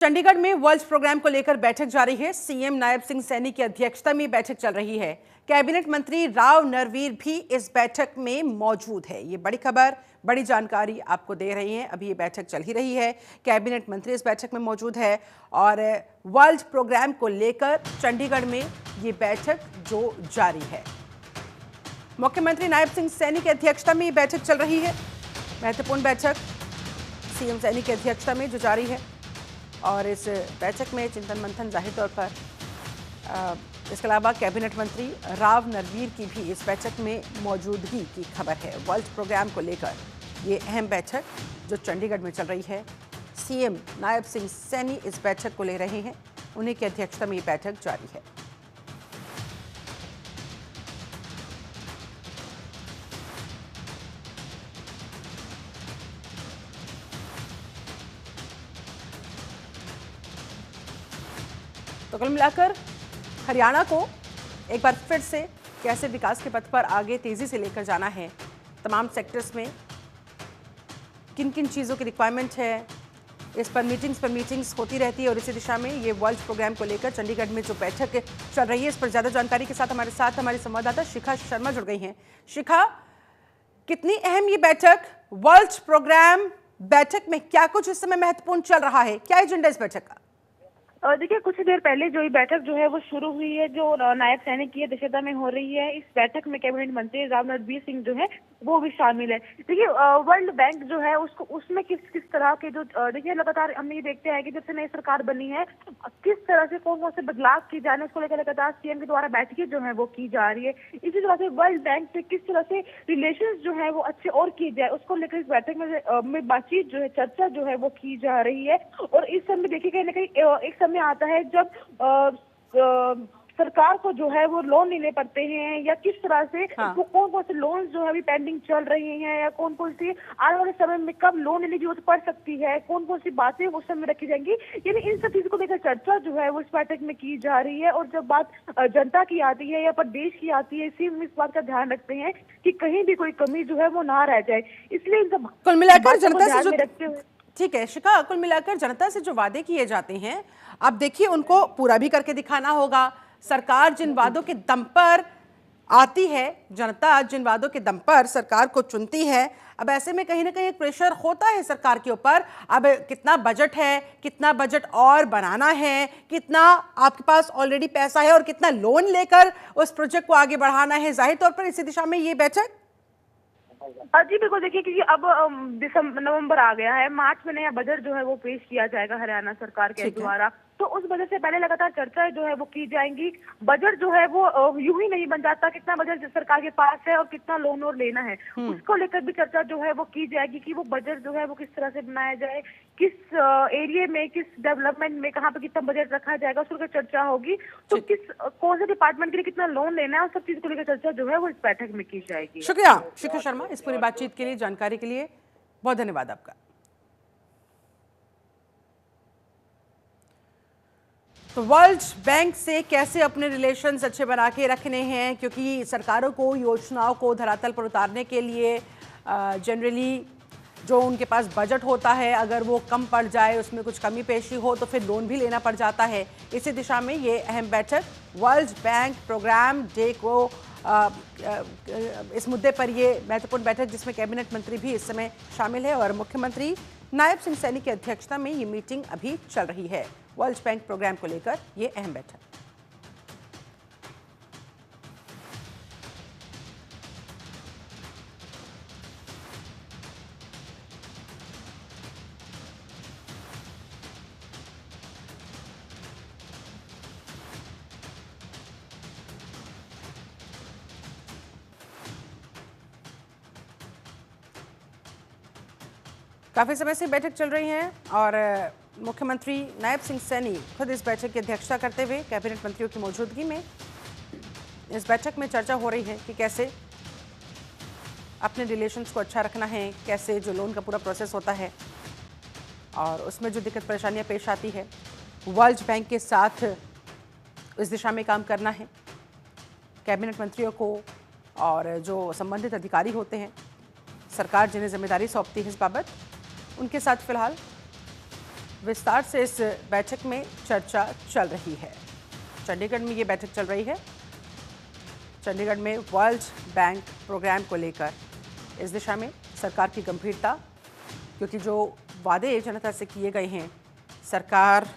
चंडीगढ़ में world program को लेकर बैठक जारी है। सीएम नायब सिंह सैनी की अध्यक्षता में बैठक चल रही है। कैबिनेट मंत्री राव नरवीर भी इस बैठक में मौजूद है। ये बड़ी खबर, बड़ी जानकारी आपको दे रही है। अभी ये बैठक चल ही रही है। कैबिनेट मंत्री इस बैठक में मौजूद है और वर्ल्ड प्रोग्राम को लेकर चंडीगढ़ में ये बैठक जो जारी है। मुख्यमंत्री नायब सिंह सैनी की अध्यक्षता में ये बैठक चल रही है। महत्वपूर्ण बैठक सीएम सैनी की अध्यक्षता में जो जारी है और इस बैठक में चिंतन मंथन जाहिर तौर पर इसके अलावा कैबिनेट मंत्री राव नरवीर की भी इस बैठक में मौजूदगी की खबर है। वर्ल्ड प्रोग्राम को लेकर ये अहम बैठक जो चंडीगढ़ में चल रही है। सीएम नायब सिंह सैनी इस बैठक को ले रहे हैं। उन्हीं की अध्यक्षता में ये बैठक जारी है। तो कुल मिलाकर हरियाणा को एक बार फिर से कैसे विकास के पथ पर आगे तेजी से लेकर जाना है, तमाम सेक्टर्स में किन किन चीज़ों की रिक्वायरमेंट है, इस पर मीटिंग्स होती रहती है और इसी दिशा में ये वर्ल्ड प्रोग्राम को लेकर चंडीगढ़ में जो बैठक चल रही है, इस पर ज़्यादा जानकारी के साथ हमारी संवाददाता शिखा शर्मा जुड़ गई हैं। शिखा, कितनी अहम ये बैठक, वर्ल्ड प्रोग्राम बैठक में क्या कुछ इस समय महत्वपूर्ण चल रहा है, क्या एजेंडा इस बैठक का? देखिए, कुछ देर पहले जो ये बैठक जो है वो शुरू हुई है, जो नायब सैनी की अध्यक्षता में हो रही है। इस बैठक में कैबिनेट मंत्री राव नरवीर सिंह जो है वो भी शामिल है। देखिए, वर्ल्ड बैंक जो है उसमें किस तरह के जो देखिए लगातार हम ये देखते हैं कि जब से नई सरकार बनी है किस तरह से कौन कौन से बदलाव किए जाने उसको लेकर लगातार सीएम के द्वारा बैठकें जो है वो की जा रही है। इसी तरह से वर्ल्ड बैंक से किस तरह से रिलेशन जो है वो अच्छे और किए जाए उसको लेकर इस बैठक में बातचीत जो है, चर्चा जो है वो की जा रही है। और इस समय देखिए कहीं ना कहीं एक समय आता है जब सरकार को जो है वो लोन लेने पड़ते हैं या किस तरह से वो कौन कौन से लोन जो है अभी पेंडिंग चल रहे हैं या कौन कौन सी आने वाले समय में कब लोन लेने की जरूरत पड़ सकती है, कौन कौन सी बातें उस समय रखी जाएंगी, यानी इन सब चीजों को लेकर चर्चा जो है वो इस बैठक में की जा रही है। और जब बात जनता की आती है या प्रदेश की आती है, इस बात का ध्यान रखते हैं कि कहीं भी कोई कमी जो है वो ना रह जाए। इसलिए इन सब कुल मिलाकर जनता से जो रखते हुए ठीक है शिखा, कुल मिलाकर जनता से जो वादे किए जाते हैं अब देखिए उनको पूरा भी करके दिखाना होगा। सरकार जिन वादों के दम पर आती है, जनता जिन वादों के दम पर सरकार को चुनती है, अब ऐसे में कहीं ना कहीं एक प्रेशर होता है सरकार के ऊपर। अब कितना बजट है, कितना बजट और बनाना है, कितना आपके पास ऑलरेडी पैसा है और कितना लोन लेकर उस प्रोजेक्ट को आगे बढ़ाना है। जाहिर तौर पर इसी दिशा में ये बैठक जी बिल्कुल। देखिए, क्योंकि अब नवंबर आ गया है, मार्च में नया बजट जो है वो पेश किया जाएगा हरियाणा सरकार के द्वारा, तो उस वजह से पहले लगातार चर्चाएं जो है वो की जाएंगी। बजट जो है वो यूं ही नहीं बन जाता, कितना बजट सरकार के पास है और कितना लोन और लेना है उसको लेकर भी चर्चा जो है वो की जाएगी कि वो बजट जो है वो किस तरह से बनाया जाए, किस एरिया में, किस डेवलपमेंट में कहाँ पे कितना बजट रखा जाएगा उसको लेकर चर्चा होगी। तो कौन से डिपार्टमेंट के लिए कितना लोन लेना है और सब चीज को लेकर चर्चा जो है वो इस बैठक में की जाएगी। शुक्रिया शिखा शर्मा, इस पूरी बातचीत के लिए, जानकारी के लिए बहुत धन्यवाद आपका। तो वर्ल्ड बैंक से कैसे अपने रिलेशंस अच्छे बना के रखने हैं, क्योंकि सरकारों को योजनाओं को धरातल पर उतारने के लिए जनरली जो उनके पास बजट होता है अगर वो कम पड़ जाए, उसमें कुछ कमी पेशी हो तो फिर लोन भी लेना पड़ जाता है। इसी दिशा में ये अहम बैठक वर्ल्ड बैंक प्रोग्राम डे को इस मुद्दे पर ये महत्वपूर्ण बैठक जिसमें कैबिनेट मंत्री भी इस समय शामिल है और मुख्यमंत्री नायब सिंह सैनी की अध्यक्षता में ये मीटिंग अभी चल रही है। वर्ल्ड बैंक प्रोग्राम को लेकर ये अहम बैठक। काफी समय से बैठक चल रही है और मुख्यमंत्री नायब सिंह सैनी खुद इस बैठक की अध्यक्षता करते हुए कैबिनेट मंत्रियों की मौजूदगी में इस बैठक में चर्चा हो रही है कि कैसे अपने रिलेशंस को अच्छा रखना है, कैसे जो लोन का पूरा प्रोसेस होता है और उसमें जो दिक्कत परेशानियां पेश आती है वर्ल्ड बैंक के साथ इस दिशा में काम करना है। कैबिनेट मंत्रियों को और जो संबंधित अधिकारी होते हैं, सरकार जिन्हें जिम्मेदारी सौंपती है इस बाबत, उनके साथ फिलहाल विस्तार से इस बैठक में चर्चा चल रही है। चंडीगढ़ में ये बैठक चल रही है। चंडीगढ़ में वर्ल्ड बैंक प्रोग्राम को लेकर इस दिशा में सरकार की गंभीरता, क्योंकि जो वादे जनता से किए गए हैं, सरकार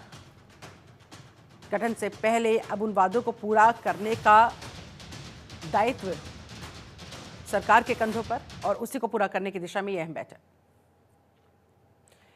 गठन से पहले अब उन वादों को पूरा करने का दायित्व सरकार के कंधों पर और उसी को पूरा करने की दिशा में यह अहम बैठक।